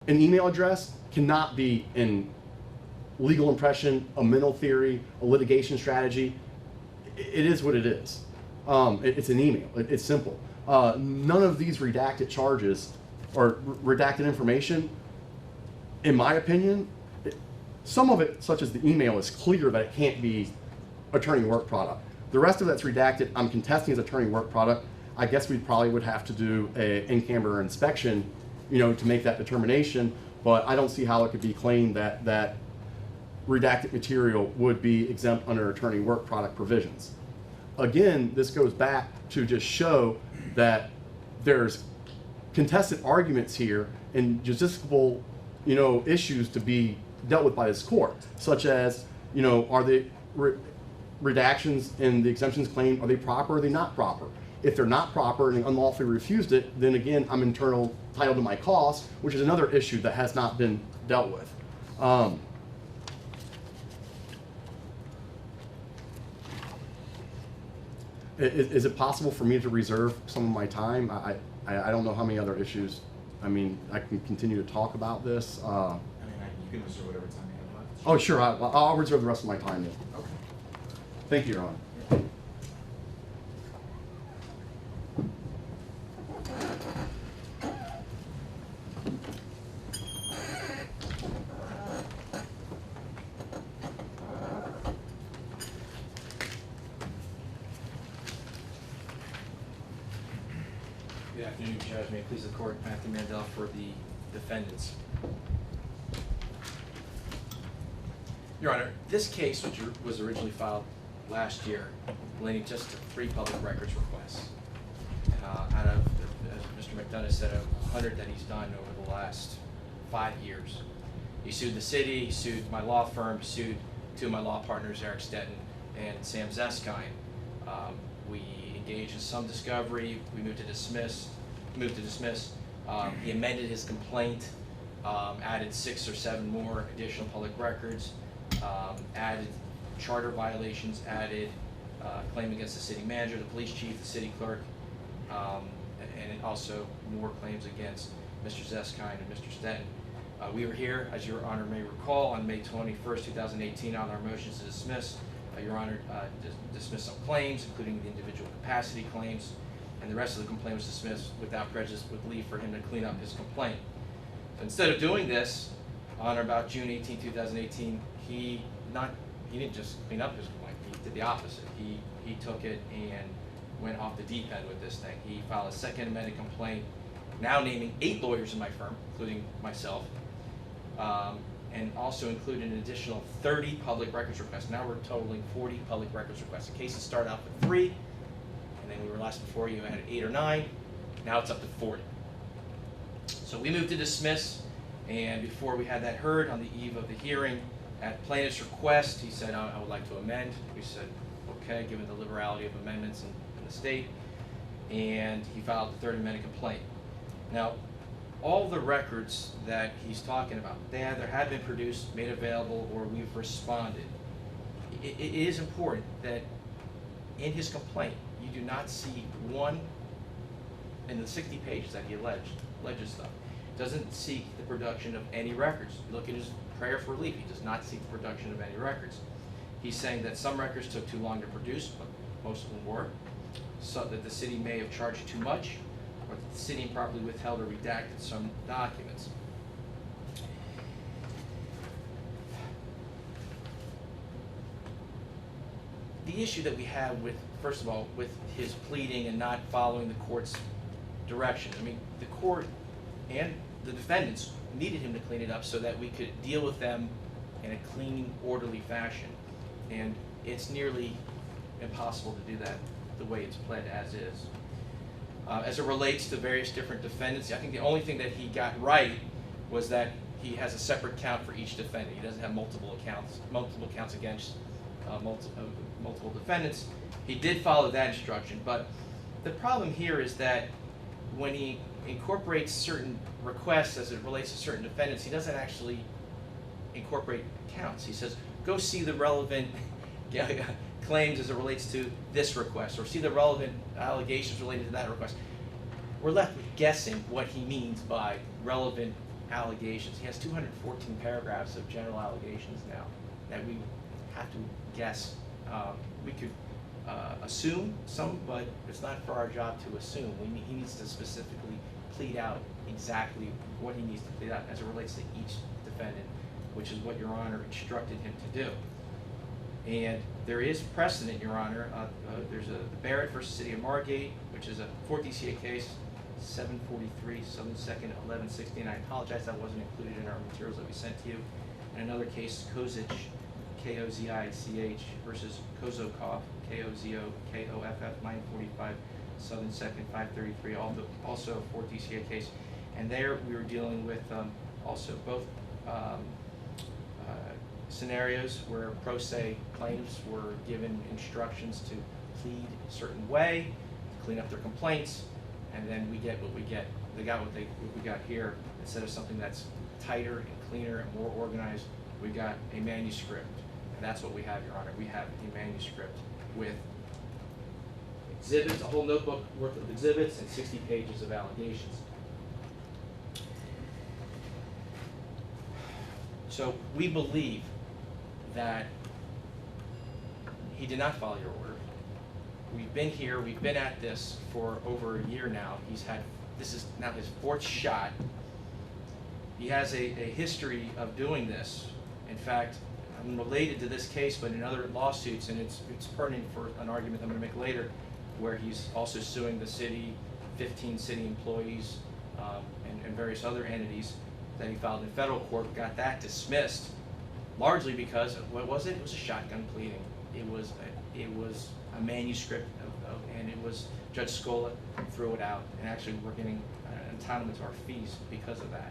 An email address cannot be an legal impression, a mental theory, a litigation strategy. It is what it is. It's an email. It's simple. None of these redacted charges or redacted information, in my opinion, some of it, such as the email, is clear that it can't be attorney work product. The rest of that's redacted. I'm contesting as attorney work product. I guess we probably would have to do an in-camera inspection, to make that determination. But I don't see how it could be claimed that redacted material would be exempt under attorney work product provisions. Again, this goes back to just show that there's contested arguments here and justiciable, issues to be dealt with by this court, such as, are the redactions and the exemptions claimed, are they proper or are they not proper? If they're not proper and they unlawfully refused it, then again, I'm entitled to my cost, which is another issue that has not been dealt with. Is it possible for me to reserve some of my time? I don't know how many other issues. I mean, I can continue to talk about this. You can reserve whatever time you have left. Oh, sure. I'll reserve the rest of my time then. Okay. Thank you, Your Honor. Good afternoon, Judge. May it please the court, Matthew Mandel for the defendants. Your Honor, this case, which was originally filed last year, relating just to 3 public records requests, out of, as Mr. McDonough said, 100 that he's done over the last 5 years. He sued the city, he sued my law firm, he sued 2 of my law partners, Eric Stetton and Sam Zeskine. We engaged in some discovery. We moved to dismiss. He amended his complaint, added 6 or 7 more additional public records, added charter violations, added claim against the city manager, the police chief, the city clerk, and also more claims against Mr. Zeskine and Mr. Stetton. We were here, as Your Honor may recall, on May 21st, 2018 on our motions to dismiss. Your Honor dismissed some claims, including the individual capacity claims, and the rest of the complaint was dismissed without prejudice with leave for him to clean up his complaint. So instead of doing this, on or about June 18, 2018, he didn't just clean up his complaint, he did the opposite. He took it and went off the deep end with this thing. He filed a second amended complaint, now naming 8 lawyers in my firm, including myself, and also included an additional 30 public records requests. Now we're totaling 40 public records requests. The cases started out with 3, and then we were last before you had 8 or 9. Now it's up to 40. So we moved to dismiss, and before we had that heard on the eve of the hearing, at plaintiff's request, he said, I would like to amend. We said, okay, given the liberality of amendments in the state, and he filed the Third Amended Complaint. Now, all the records that he's talking about, they either have been produced, made available, or we've responded. It is important that in his complaint, you do not see one, in the 60 pages that he alleges stuff, doesn't seek the production of any records. Look at his prayer for relief. He does not seek the production of any records. He's saying that some records took too long to produce, but most of them were, so that the city may have charged too much, or that the city improperly withheld or redacted some documents. The issue that we have with, first of all, with his pleading and not following the court's direction. I mean, the court and the defendants needed him to clean it up so that we could deal with them in a clean, orderly fashion. And it's nearly impossible to do that the way it's pled as is. As it relates to various different defendants, I think the only thing that he got right was that he has a separate count for each defendant. He doesn't have multiple counts against multiple defendants. He did follow that instruction, but the problem here is that when he incorporates certain requests as it relates to certain defendants, he doesn't actually incorporate counts. He says, go see the relevant claims as it relates to this request, or see the relevant allegations related to that request. We're left with guessing what he means by relevant allegations. He has 214 paragraphs of general allegations now that we have to guess. We could assume some, but it's not for our job to assume. He needs to specifically plead out exactly what he needs to plead out as it relates to each defendant, which is what Your Honor instructed him to do. And there is precedent, Your Honor. There's the Barrett versus City of Margate, which is a 4th DCA case, 743 Southern 2nd 1160, and I apologize that wasn't included in our materials that we sent to you. And another case, Kozich, K-O-Z-I-C-H versus Kozokov, K-O-Z-O-K-O-F-F, 945 Southern 2nd 533, also a 4th DCA case. And there we were dealing with also both scenarios where pro se plaintiffs were given instructions to plead a certain way, to clean up their complaints, and then we get what we get. They got what we got here. Instead of something that's tighter and cleaner and more organized, we got a manuscript. And that's what we have, Your Honor. We have a manuscript with exhibits, a whole notebook worth of exhibits, and 60 pages of allegations. So we believe that he did not follow your order. We've been here, we've been at this for over a year now. This is now his 4th shot. He has a history of doing this. In fact, I'm related to this case, but in other lawsuits, and it's pertinent for an argument I'm going to make later, where he's also suing the city, 15 city employees, and various other entities that he filed in federal court. Got that dismissed, largely because what was it? It was a shotgun pleading. It was a manuscript and it was Judge Scola threw it out, and actually we're getting entitlement to our fees because of that.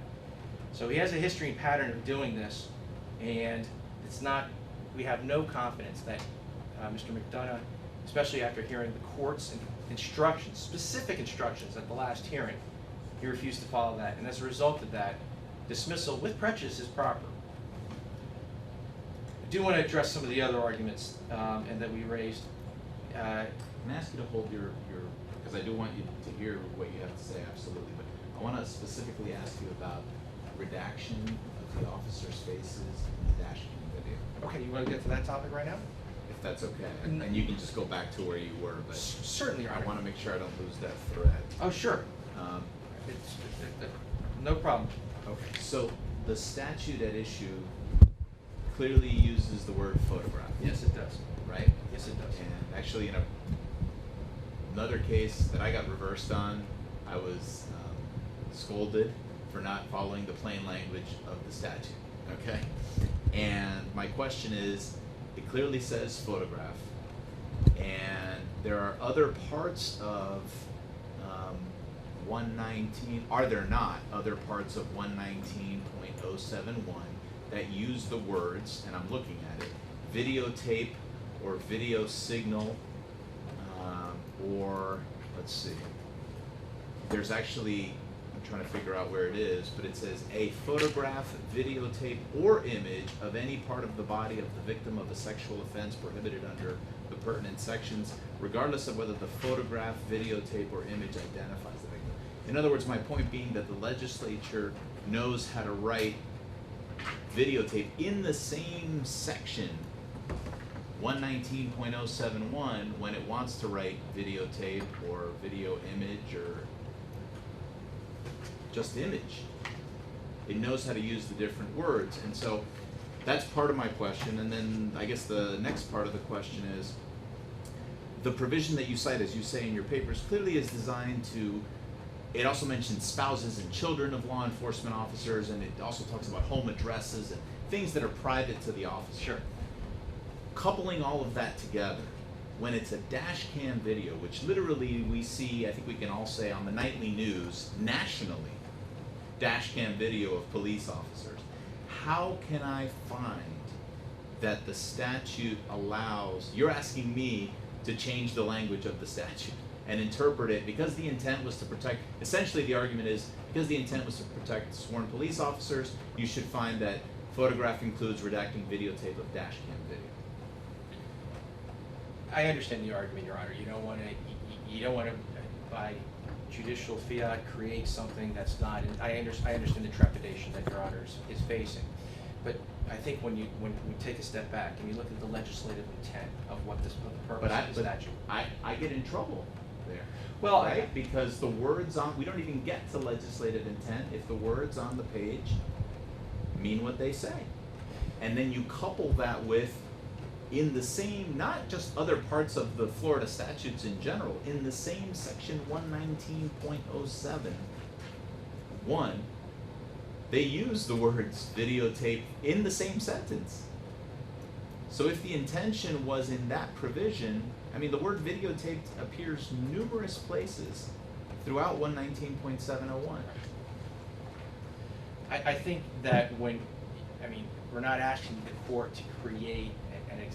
So he has a history and pattern of doing this, and it's not. We have no confidence that Mr. McDonough, especially after hearing the court's instructions, specific instructions at the last hearing, he refused to follow that, and as a result of that, dismissal with prejudice is proper. I do want to address some of the other arguments and that we raised. Can I ask you to hold your because I do want you to hear what you have to say, absolutely, but I want to specifically ask you about redaction of the officers' faces in the dash cam video. Okay, you want to get to that topic right now? If that's okay, and you can just go back to where you were, but certainly, Your Honor. I want to make sure I don't lose that thread. Oh, sure. No problem. Okay, so the statute at issue clearly uses the word photograph. Yes, it does. Right? Yes, it does. And actually, in another case that I got reversed on, I was scolded for not following the plain language of the statute. Okay? And my question is, it clearly says photograph, and there are other parts of 119, are there not other parts of 119.071 that use the words, and I'm looking at it, videotape or video signal, or let's see, there's actually, I'm trying to figure out where it is, but it says a photograph, videotape, or image of any part of the body of the victim of a sexual offense prohibited under the pertinent sections, regardless of whether the photograph, videotape, or image identifies the victim. In other words, my point being that the legislature knows how to write videotape in the same section, 119.071, when it wants to write videotape or video image or just image. It knows how to use the different words, and so that's part of my question. And then I guess the next part of the question is, the provision that you cite, as you say in your papers, clearly is designed to, it also mentions spouses and children of law enforcement officers, and it also talks about home addresses and things that are private to the officer. Sure. Coupling all of that together, when it's a dash cam video, which literally we see, I think we can all say on the nightly news, nationally, dash cam video of police officers, how can I find that the statute allows, you're asking me to change the language of the statute and interpret it, because the intent was to protect, essentially the argument is, because the intent was to protect sworn police officers, you should find that photograph includes redacting videotape of dash cam video. I understand the argument, Your Honor. You don't want to, by judicial fiat create something that's not, and I understand the trepidation that Your Honor is facing. But I think when we take a step back and you look at the legislative intent of what the purpose of the statute. I get in trouble there. Well, right? Because the words on, we don't even get to legislative intent if the words on the page mean what they say. And then you couple that with, in the same, not just other parts of the Florida statutes in general, in the same section 119.07(1), they use the words videotape in the same sentence. So if the intention was in that provision, I mean, the word videotaped appears numerous places throughout 119.701. I think that we're not asking the court to create a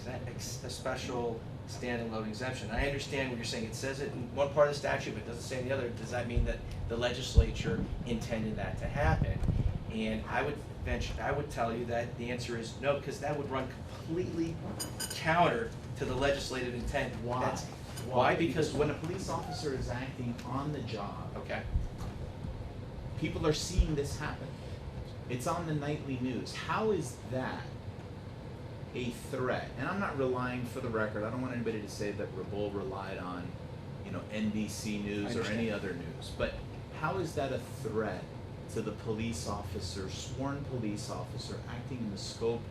special standalone exemption. I understand what you're saying. It says it in one part of the statute, but it doesn't say in the other. Does that mean that the legislature intended that to happen? And I would tell you that the answer is no, because that would run completely counter to the legislative intent. Why? Why? Because when a police officer is acting on the job, okay, people are seeing this happen. It's on the nightly news. How is that a threat? And I'm not relying, for the record, I don't want anybody to say that Raboul relied on, NBC News or any other news. But how is that a threat to the police officer, sworn police officer, acting in the scope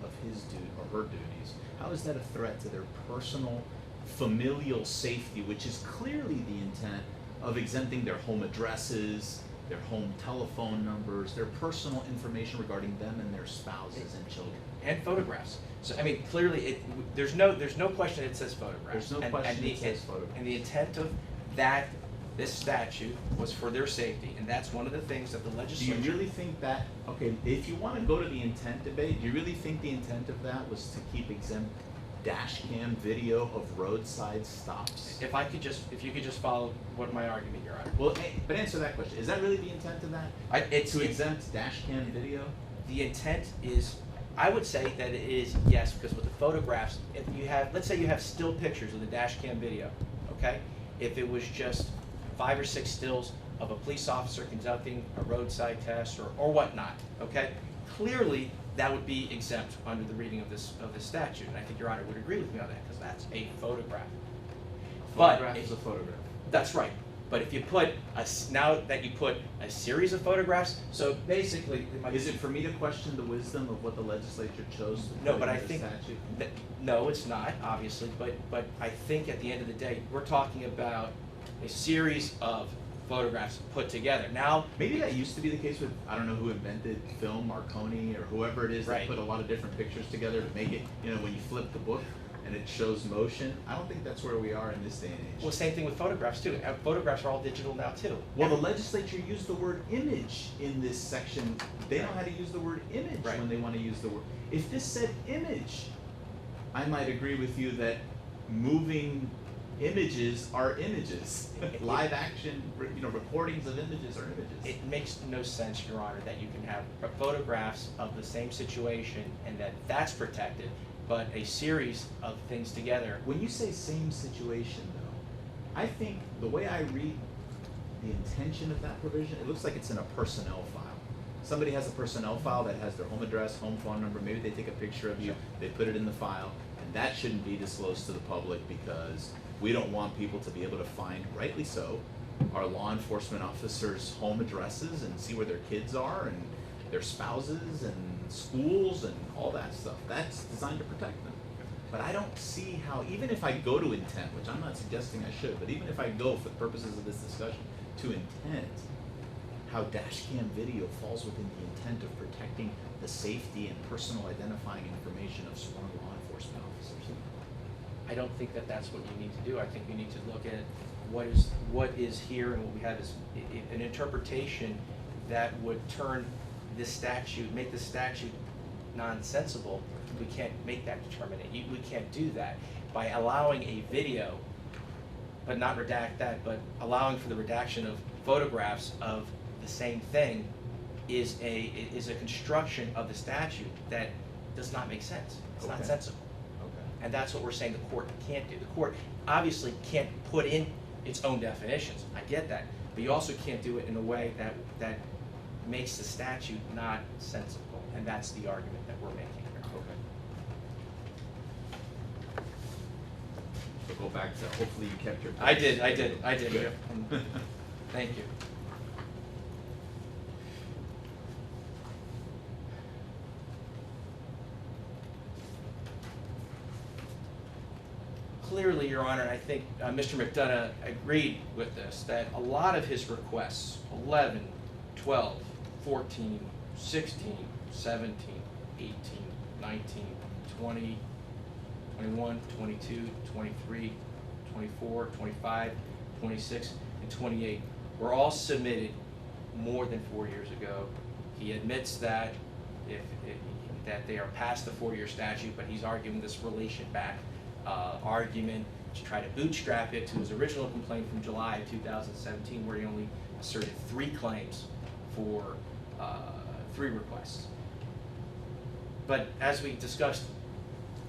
of his duty or her duties? How is that a threat to their personal, familial safety, which is clearly the intent of exempting their home addresses, their home telephone numbers, their personal information regarding them and their spouses and children? And photographs. So clearly, there's no question it says photographs. There's no question it says photographs. And the intent of this statute was for their safety, and that's one of the things that the legislature. Do you really think that? Okay, if you want to go to the intent debate, do you really think the intent of that was to keep exempt dash cam video of roadside stops? If you could just follow what my argument, Your Honor. Well, but answer that question. Is that really the intent of that? To exempt dash cam video? The intent is, I would say that it is yes, because with the photographs, if you have, let's say you have still pictures of the dash cam video, okay? If it was just 5 or 6 stills of a police officer conducting a roadside test or whatnot, okay? Clearly, that would be exempt under the reading of this statute, and I think Your Honor would agree with me on that, because that's a photograph. Photograph is a photograph. That's right. But if you put now that you put a series of photographs, so basically, is it for me to question the wisdom of what the legislature chose to put no, but in I the think statute? No, it's not obviously. But I think at the end of the day, we're talking about a series of photographs put together. Now, maybe that used to be the case with, I don't know who invented film, Marconi or whoever it is that put a lot of different pictures together to make it, when you flip the book and it shows motion. I don't think that's where we are in this day and age. Well, same thing with photographs too. Photographs are all digital now too. Well, the legislature used the word image in this section. They know how to use the word image when they want to use the word. If this said image, I might agree with you that moving images are images. Live action, recordings of images are images. It makes no sense, Your Honor, that you can have photographs of the same situation and that's protected, but a series of things together. When you say same situation, though, I think the way I read the intention of that provision, it looks like it's in a personnel file. Somebody has a personnel file that has their home address, home phone number, maybe they take a picture of you, they put it in the file, and that shouldn't be disclosed to the public because we don't want people to be able to find, rightly so, our law enforcement officers' home addresses and see where their kids are and their spouses and schools and all that stuff. That's designed to protect them. But I don't see how, even if I go to intent, which I'm not suggesting I should, but even if I go for the purposes of this discussion to intent, how dash cam video falls within the intent of protecting the safety and personal identifying information of sworn law enforcement officers. I don't think that that's what you need to do. I think you need to look at what is here, and what we have is an interpretation that would turn this statute, make the statute nonsensical. We can't make that determination. We can't do that by allowing a video, but not redact that, but allowing for the redaction of photographs of the same thing is a construction of the statute that does not make sense. It's not sensible. Okay. And that's what we're saying the court can't do. The court obviously can't put in its own definitions. I get that. But you also can't do it in a way that makes the statute not sensible, and that's the argument that we're making here. Okay. So go back to, hopefully you kept your. I did. Good. Thank you. Clearly, Your Honor, I think Mr. McDonough agreed with this, that a lot of his requests, 11, 12, 14, 16, 17, 18, 19, 20, 21, 22, 23, 24, 25, 26, and 28 were all submitted more than 4 years ago. He admits that that they are past the 4-year statute, but he's arguing this relation back argument to try to bootstrap it to his original complaint from July of 2017, where he only asserted 3 claims for 3 requests. But as we discussed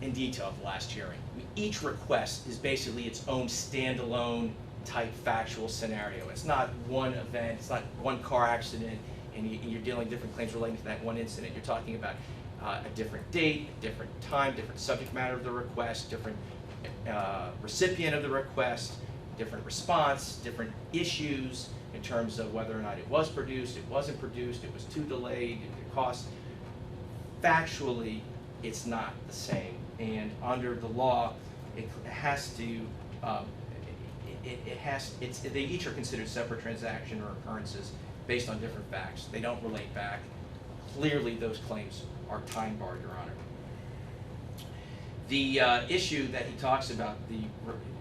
in detail at the last hearing, each request is basically its own standalone type factual scenario. It's not one event, it's not one car accident, and you're dealing different claims relating to that one incident. You're talking about a different date, different time, different subject matter of the request, different recipient of the request, different response, different issues in terms of whether or not it was produced, it wasn't produced, it was too delayed, it cost. Factually, it's not the same, and under the law, it has to. They each are considered separate transaction or occurrences based on different facts. They don't relate back. Clearly, those claims are time barred, Your Honor. The issue that he talks about,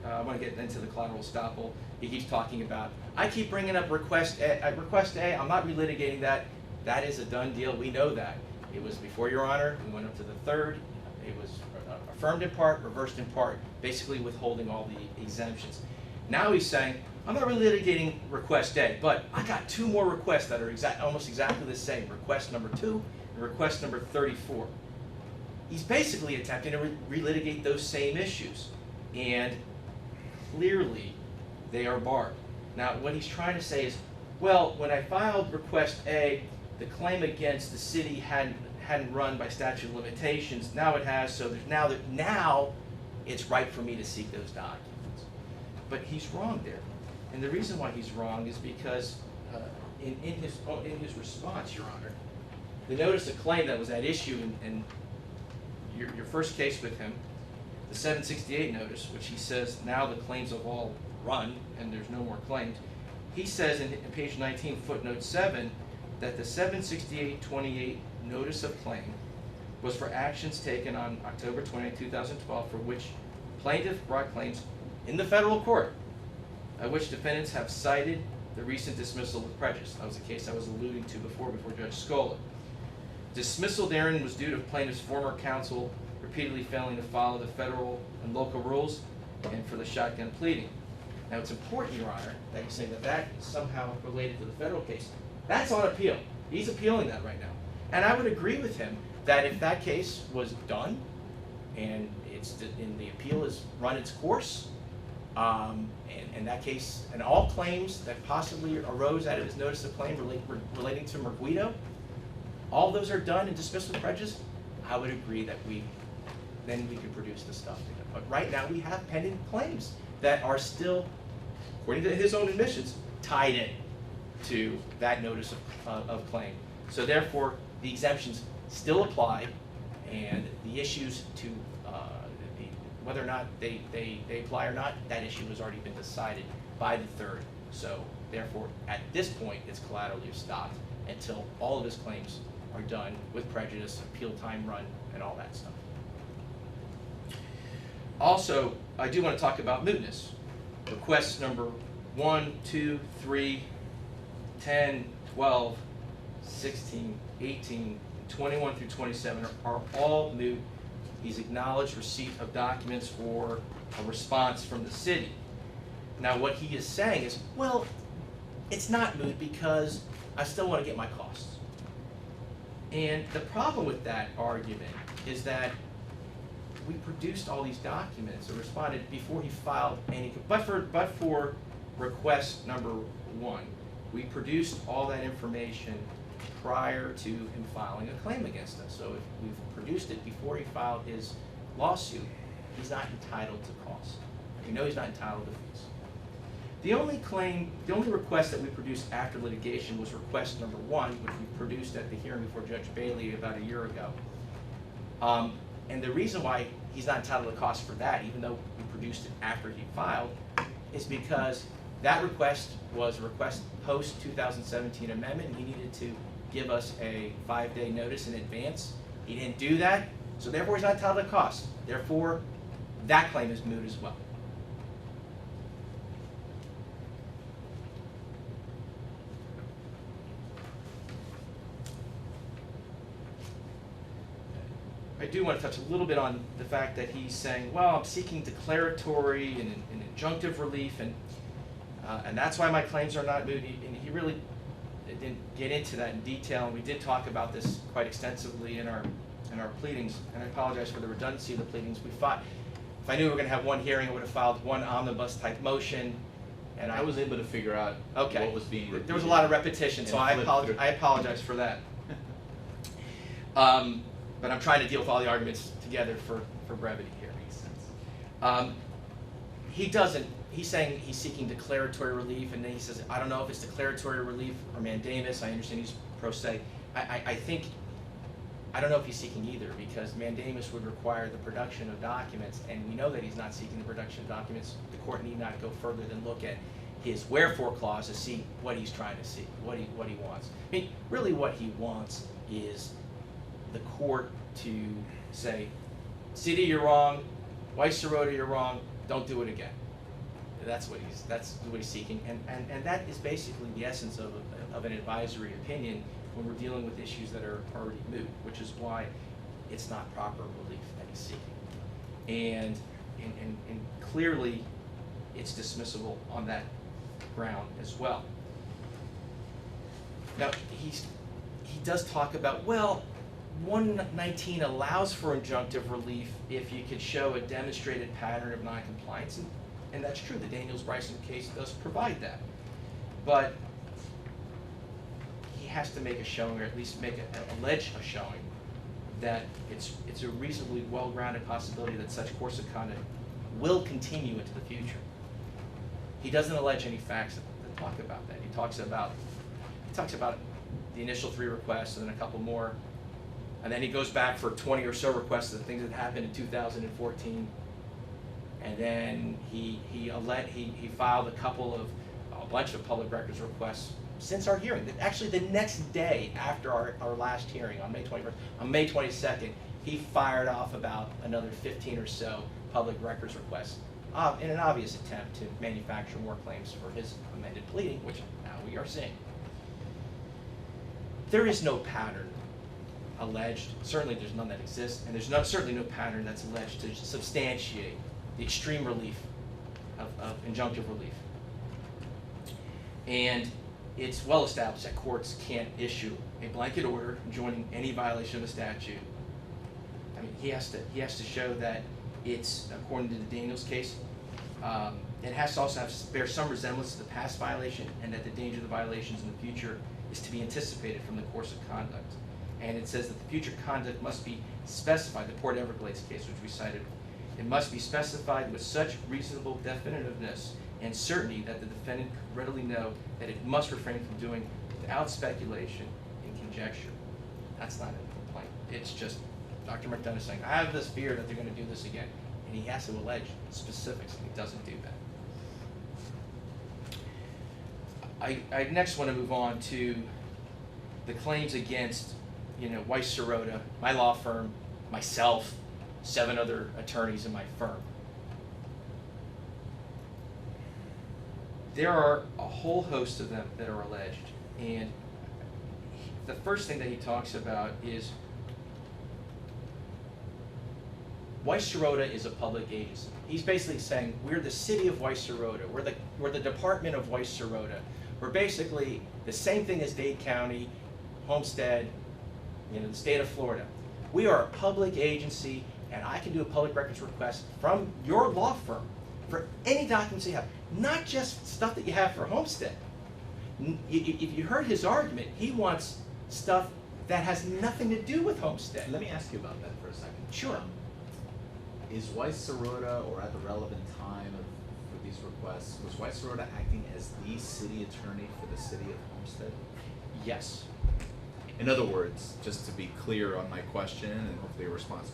I want to get into the collateral estoppel. He keeps talking about, I keep bringing up request A, I'm not relitigating that. That is a done deal, we know that. It was before Your Honor, we went up to the third, it was affirmed in part, reversed in part, basically withholding all the exemptions. Now he's saying, I'm not relitigating request A, but I got 2 more requests that are almost exactly the same, request number 2 and request number 34. He's basically attempting to relitigate those same issues, and clearly they are barred. Now what he's trying to say is, well, when I filed request A, the claim against the city hadn't run by statute of limitations. Now it has, so there's now it's right for me to seek those documents. But he's wrong there, and the reason why he's wrong is because in his response, Your Honor, the notice of claim that was at issue in your first case with him, the 768 notice, which he says now the claims have all run and there's no more claims. He says in page 19, footnote 7, that the 768-28 notice of claim was for actions taken on October 28, 2012, for which plaintiff brought claims in the federal court, which defendants have cited the recent dismissal with prejudice. That was the case I was alluding to before Judge Scola. Dismissal therein was due to plaintiff's former counsel repeatedly failing to follow the federal and local rules and for the shotgun pleading. Now it's important, Your Honor, that you say that is somehow related to the federal case. That's on appeal. He's appealing that right now. And I would agree with him that if that case was done and the appeal has run its course, and that case, and all claims that possibly arose out of his notice of claim relating to Merguido, all those are done and dismissed with prejudice, I would agree that then we could produce the stuff together. But right now we have pending claims that are still, according to his own admissions, tied in to that notice of claim. So therefore, the exemptions still apply, and the issues to whether or not they apply or not, that issue has already been decided by the third. So therefore, at this point, it's collaterally stopped until all of his claims are done with prejudice, appeal time run, and all that stuff. Also, I do want to talk about mootness. Requests number 1, 2, 3, 10, 12, 16, 18, 21 through 27 are all moot. He's acknowledged receipt of documents or a response from the city. Now what he is saying is, well, it's not moot because I still want to get my costs. And the problem with that argument is that we produced all these documents and responded before he filed any, but for request number one, we produced all that information prior to him filing a claim against us. So if we've produced it before he filed his lawsuit, he's not entitled to costs. We know he's not entitled to fees. The only request that we produced after litigation was request number one, which we produced at the hearing before Judge Bailey about a year ago. And the reason why he's not entitled to costs for that, even though we produced it after he filed, is because that request was a request post 2017 amendment, and he needed to give us a 5-day notice in advance. He didn't do that, so therefore he's not entitled to costs. Therefore, that claim is moot as well. I do want to touch a little bit on the fact that he's saying, well, I'm seeking declaratory and injunctive relief, and that's why my claims are not moot. And he really didn't get into that in detail, and we did talk about this quite extensively in our pleadings, and I apologize for the redundancy of the pleadings. If I knew we were going to have one hearing, I would have filed one omnibus type motion, and I was able to figure out what was being repeated. There was a lot of repetition, so I apologize for that. But I'm trying to deal with all the arguments together for brevity here. Makes sense. He's saying he's seeking declaratory relief, and then he says, I don't know if it's declaratory relief or mandamus. I understand he's pro se. I don't know if he's seeking either, because mandamus would require the production of documents, and we know that he's not seeking the production of documents. The court need not go further than look at his wherefore clause to see what he's trying to see, what he wants. I mean, really what he wants is the court to say, City, you're wrong, Weiss Sirota, you're wrong, don't do it again. That's what he's seeking, and that is basically the essence of an advisory opinion when we're dealing with issues that are already moot, which is why it's not proper relief that he's seeking. And clearly, it's dismissible on that ground as well. Now, he does talk about, well, 119 allows for injunctive relief if you could show a demonstrated pattern of noncompliance, and that's true. The Daniels-Bryson case does provide that. But he has to make a showing, or at least allege a showing, that it's a reasonably well-grounded possibility that such course of conduct will continue into the future. He doesn't allege any facts that talk about that. He talks about the initial 3 requests and then a couple more, and then he goes back for 20 or so requests of things that happened in 2014, and then he filed a bunch of public records requests since our hearing. Actually, the next day after our last hearing on May 21st, on May 22nd, he fired off about another 15 or so public records requests in an obvious attempt to manufacture more claims for his amended pleading, which now we are seeing. There is no pattern alleged. Certainly there's none that exists, and there's certainly no pattern that's alleged to substantiate the extreme relief of injunctive relief. And it's well established that courts can't issue a blanket order joining any violation of a statute. I mean, he has to show that it's, according to the Daniels case, it has to also bear some resemblance to the past violation, and that the danger of the violations in the future is to be anticipated from the course of conduct. And it says that the future conduct must be specified, the Port Everglades case, which we cited, it must be specified with such reasonable definitiveness and certainty that the defendant could readily know that it must refrain from doing without speculation and conjecture. That's not a complaint. It's just Dr. McDonough saying, I have this fear that they're going to do this again. And he has to allege specifics, and he doesn't do that. I next want to move on to the claims against, Weiss Sirota, my law firm, myself, 7 other attorneys in my firm. There are a whole host of them that are alleged, and the first thing that he talks about is Weiss Sirota is a public agency. He's basically saying we're the city of Weiss Sirota. We're the department of Weiss Sirota. We're basically the same thing as Dade County, Homestead, the state of Florida. We are a public agency, and I can do a public records request from your law firm for any documents you have, not just stuff that you have for Homestead. If you heard his argument, he wants stuff that has nothing to do with Homestead. Let me ask you about that for a second. Sure. Is Weiss Sirota, or at the relevant time for these requests, was Weiss Sirota acting as the city attorney for the city of Homestead? Yes. In other words, just to be clear on my question and hopefully a response,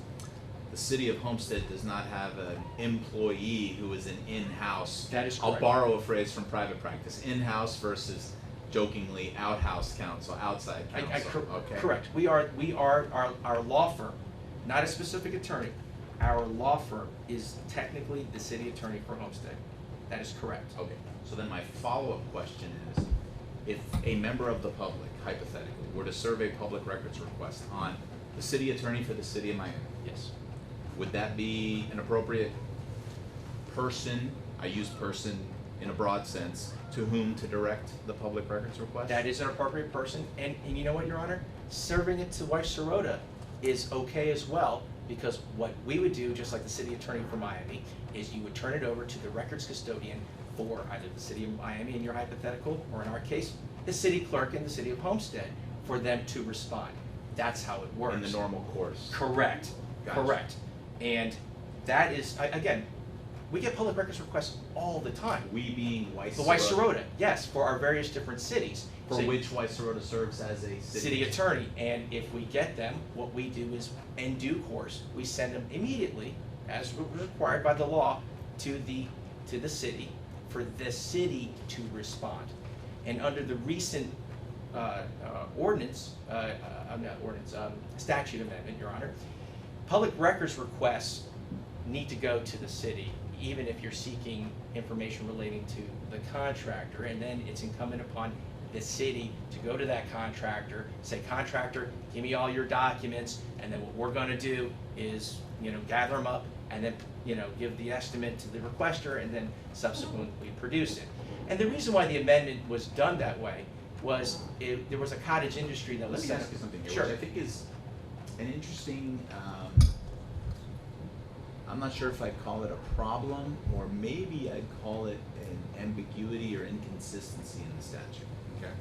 the city of Homestead does not have an employee who is an in-house. That is I'll correct. borrow a phrase from private practice. In-house versus jokingly outhouse counsel, outside counsel. Okay. Correct. We are our law firm, not a specific attorney. Our law firm is technically the city attorney for Homestead. That is correct. Okay. So then my follow-up question is, if a member of the public, hypothetically, were to serve a public records request on the city attorney for the city of Miami, Yes. would that be an appropriate person, I use person in a broad sense, to whom to direct the public records request? That is an appropriate person, and you know what, Your Honor? Serving it to Weiss Sirota is okay as well, because what we would do, just like the city attorney for Miami, is you would turn it over to the records custodian for either the city of Miami in your hypothetical, or in our case, the city clerk in the city of Homestead, for them to respond. That's how it works. In the normal course. Correct, Gotcha. correct. And that is, again, we get public records requests all the time. We being Weiss The Weiss Sirota, yes, for our various different cities. For So- which Weiss Sirota serves as a city attorney, and if we get them, what we do is, in due course, we send them immediately, as required by the law, to the city, for the city to respond. And under the recent statute amendment, Your Honor, public records requests need to go to the city, even if you're seeking information relating to the contractor, and then it's incumbent upon the city to go to that contractor, say, contractor, give me all your documents, and then what we're gonna do is, gather them up, and then, give the estimate to the requester, and then subsequently produce it. And the reason why the amendment was done that way was there was a cottage industry that was Let me set ask you something here, Sure. which I think is an interesting, I'm not sure if I'd call it a problem, or maybe I'd call it an ambiguity or inconsistency in the statute, okay?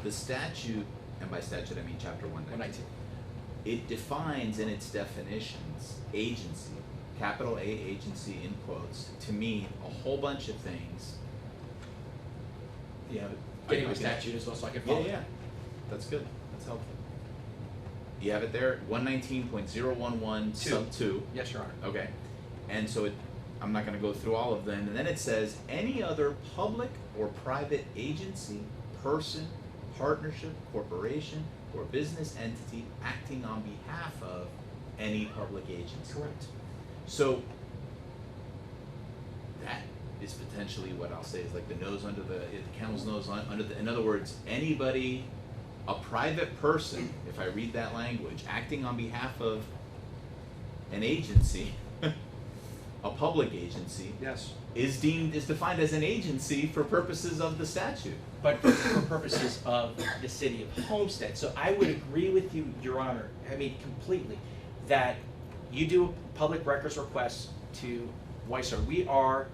The statute, and by statute I mean chapter 119, it defines in its definitions agency, capital A agency in quotes, to mean a whole bunch of things. Getting my statute as well, so I can follow. Yeah, that's good, that's helpful. You have it there, 119.011 sub 2. Yes, Your Honor. Okay, and so I'm not gonna go through all of them, and then it says, any other public or private agency, person, partnership, corporation, or business entity acting on behalf of any public agency. Correct. So, that is potentially what I'll say is like the nose under the camel's nose under the, in other words, anybody, a private person, if I read that language, acting on behalf of an agency, a public agency, Yes. is defined as an agency for purposes of the statute. But for purposes of the city of Homestead. So I would agree with you, Your Honor, completely, that you do public records requests to Weiss Sirota. We are,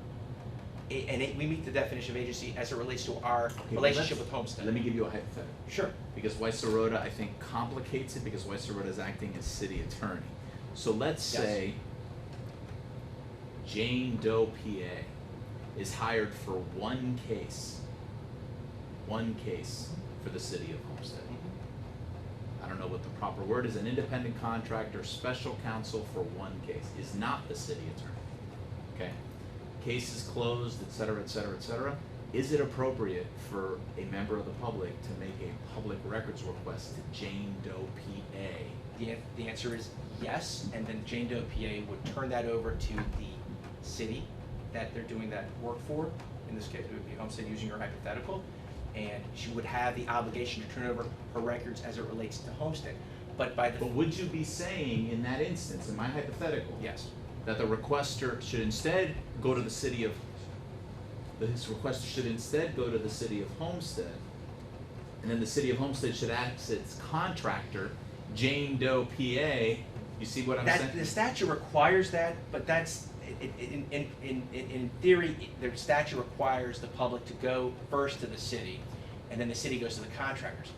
we meet the definition of agency as it relates to our relationship with Homestead. Let me give you a hypothetical. Sure. Because Weiss Sirota, I think, complicates it because Weiss Sirota is acting as city attorney. So let's Yes. say Jane Doe, PA, is hired for one case for the city of Homestead. I don't know what the proper word is, an independent contractor, special counsel for one case, is not the city attorney, okay? Case is closed, et cetera, et cetera, et cetera. Is it appropriate for a member of the public to make a public records request to Jane Doe, PA? The answer is yes, and then Jane Doe, PA would turn that over to the city that they're doing that work for. In this case, it would be Homestead, using your hypothetical, and she would have the obligation to turn over her records as it relates to Homestead. But would you be saying in that instance, in my hypothetical, Yes. that the requester should instead go to the city of, this requester should instead go to the city of Homestead, and then the city of Homestead should act as its contractor, Jane Doe, PA? You see what I'm saying? The statute requires that, but that's, in theory, the statute requires the public to go first to the city, and then the city goes to the contractors.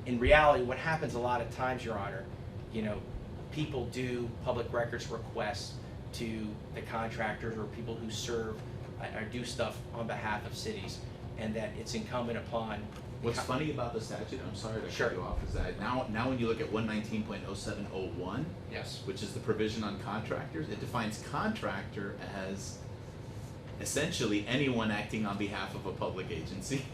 In reality, what happens a lot of times, Your Honor, you know, people do public records requests to the contractors or people who serve or do stuff on behalf of cities, and that it's incumbent upon. What's funny about the statute, I'm sorry to Sure. cut you off, is that now when you look at 119.0701, Yes. which is the provision on contractors, it defines contractor as essentially anyone acting on behalf of a public agency.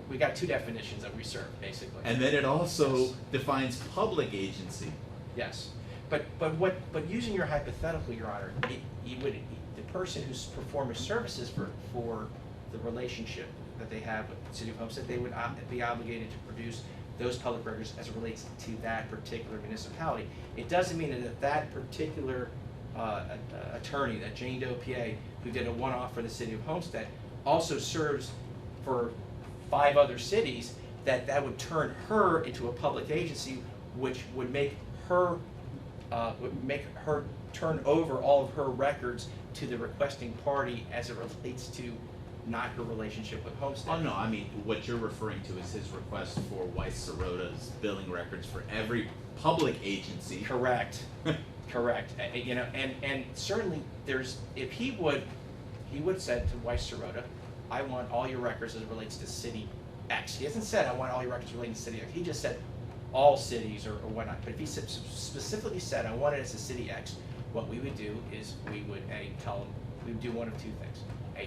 We got two definitions that we serve, basically. And then it also Yes. defines public agency. Yes, but using your hypothetical, Your Honor, the person who's performing services for the relationship that they have with the City of Homestead, they would be obligated to produce those public records as it relates to that particular municipality. It doesn't mean that that particular attorney, that Jane Doe PA, who did a one-off for the City of Homestead, also serves for 5 other cities, that would turn her into a public agency, which would make her turn over all of her records to the requesting party as it relates to not her relationship with Homestead. Oh no, I mean, what you're referring to is his request for Weiss Sirota's billing records for every public agency. Correct. Correct. You know, and certainly if he would said to Weiss Sirota, I want all your records as it relates to City X. He hasn't said I want all your records relating to City X. He just said all cities or whatnot. But if he specifically said I want it as a City X, what we would do is we would tell him, we would do one of two things.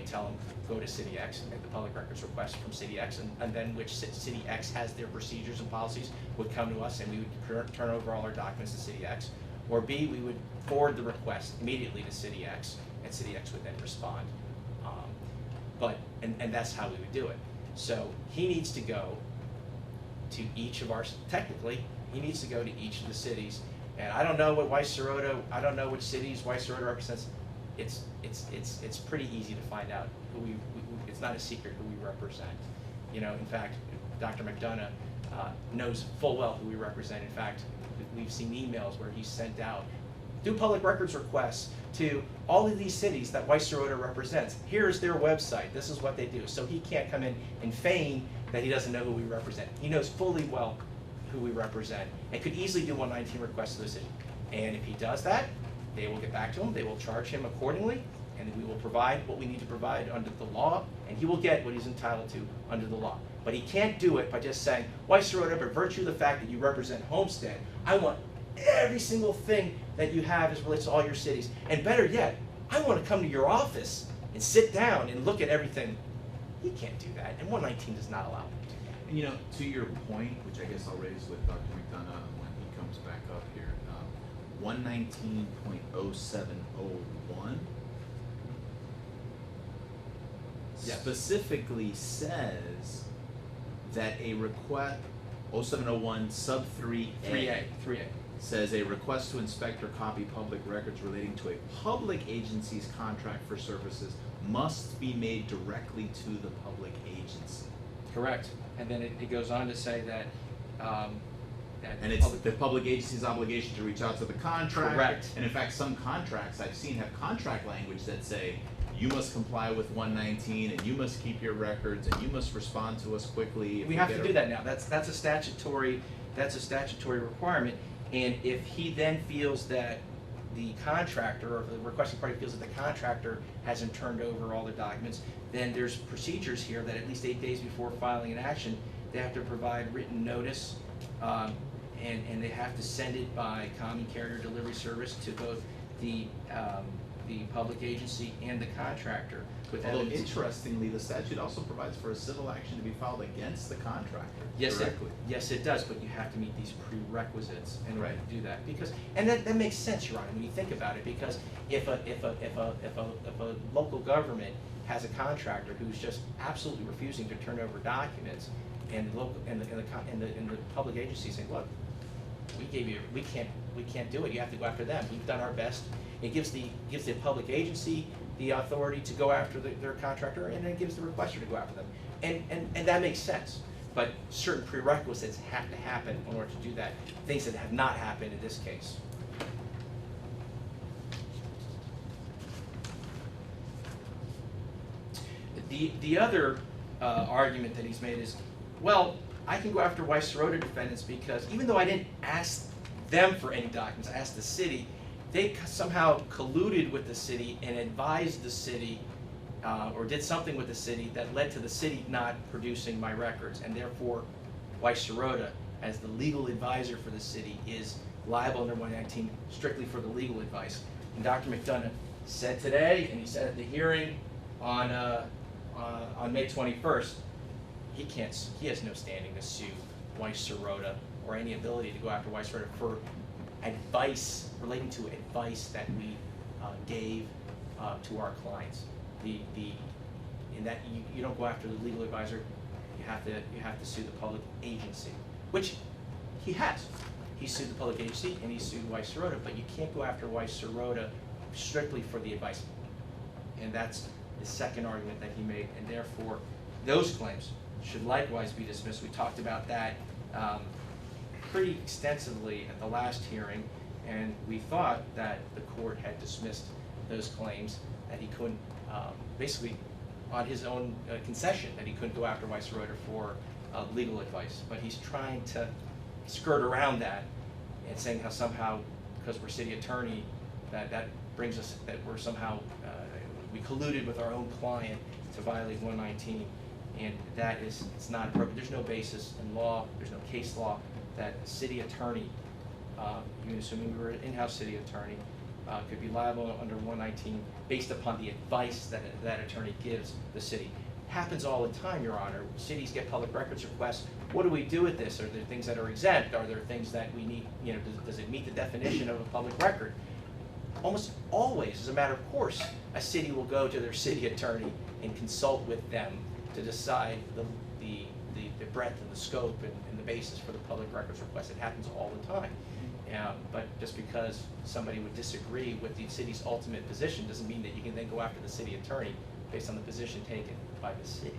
Tell him go to City X and make the public records request from City X, and then which City X has their procedures and policies would come to us, and we would turn over all our documents to City X. Or B, we would forward the request immediately to City X, and City X would then respond. And that's how we would do it. So he needs to go to each of our, technically, he needs to go to each of the cities. And I don't know what Weiss Sirota, I don't know which cities Weiss Sirota represents. It's pretty easy to find out who it's not a secret who we represent. You know, in fact, Dr. McDonough knows full well who we represent. In fact, we've seen emails where he's sent out, do public records requests to all of these cities that Weiss Sirota represents. Here's their website. This is what they do. So he can't come in and feign that he doesn't know who we represent. He knows fully well who we represent and could easily do 119 requests to the city. And if he does that, they will get back to him. They will charge him accordingly, and we will provide what we need to provide under the law, and he will get what he's entitled to under the law. But he can't do it by just saying, Weiss Sirota, by virtue of the fact that you represent Homestead, I want every single thing that you have as relates to all your cities. And better yet, I want to come to your office and sit down and look at everything. He can't do that, and 119 does not allow him to do that. And you know, to your point, which I guess I'll raise with Dr. McDonough when he comes back up here, 119.0701 Yes. specifically says that a request, 0701 sub 3A, 3A. says a request to inspect or copy public records relating to a public agency's contract for services must be made directly to the public agency. Correct. And then it goes on to say that And it's the public agency's obligation to reach out to the contractor. Correct. And in fact, some contracts I've seen have contract language that say, you must comply with 119, and you must keep your records, and you must respond to us quickly. if we you have get to a- do that now. That's a statutory requirement. And if he then feels that the contractor or the requesting party feels that the contractor hasn't turned over all their documents, then there's procedures here that at least 8 days before filing an action, they have to provide written notice, and they have to send it by common carrier delivery service to both the public agency and the contractor. With Although evidence. interestingly, the statute also provides for a civil action to be filed against the contractor Yes, directly. yes, it does, but you have to meet these prerequisites in order to do that. Because, and that makes sense, Your Honor, when you think about it. Because if a local government has a contractor who's just absolutely refusing to turn over documents, and the local and the public agency saying, look, we can't do it. You have to go after them. We've done our best. It gives the public agency the authority to go after their contractor, and then it gives the requester to go after them. And that makes sense. But certain prerequisites have to happen in order to do that, things that have not happened in this case. The other argument that he's made is Well, I can go after Weiss-Serota defendants because even though I didn't ask them for any documents, I asked the city, they somehow colluded with the city and advised the city or did something with the city that led to the city not producing my records, and therefore Weiss-Serota, as the legal advisor for the city, is liable under 119 strictly for the legal advice. And Dr. McDonough said today, and he said at the hearing on May 21st, he has no standing to sue Weiss-Serota or any ability to go after Weiss-Serota for advice relating to advice that we gave to our clients. In that you don't go after the legal advisor, you have to sue the public agency, which he has. He sued the public agency and he sued Weiss-Serota, but you can't go after Weiss-Serota strictly for the advice. And that's the second argument that he made, and therefore those claims should likewise be dismissed. We talked about that pretty extensively at the last hearing, and we thought that the court had dismissed those claims, that he couldn't, basically on his own concession, that he couldn't go after Weiss-Serota for legal advice. But he's trying to skirt around that and saying how somehow, because we're city attorney, that brings us, that we're somehow, we colluded with our own client to violate 119. And that is, it's not appropriate. There's no basis in law, there's no case law that a city attorney, even assuming we were an in-house city attorney, could be liable under 119 based upon the advice that that attorney gives the city. Happens all the time, Your Honor. Cities get public records requests. What do we do with this? Are there things that are exempt? Are there things that we need, does it meet the definition of a public record? Almost always, as a matter of course, a city will go to their city attorney and consult with them to decide the breadth and the scope and the basis for the public records request. It happens all the time. But just because somebody would disagree with the city's ultimate position doesn't mean that you can then go after the city attorney based on the position taken by the city.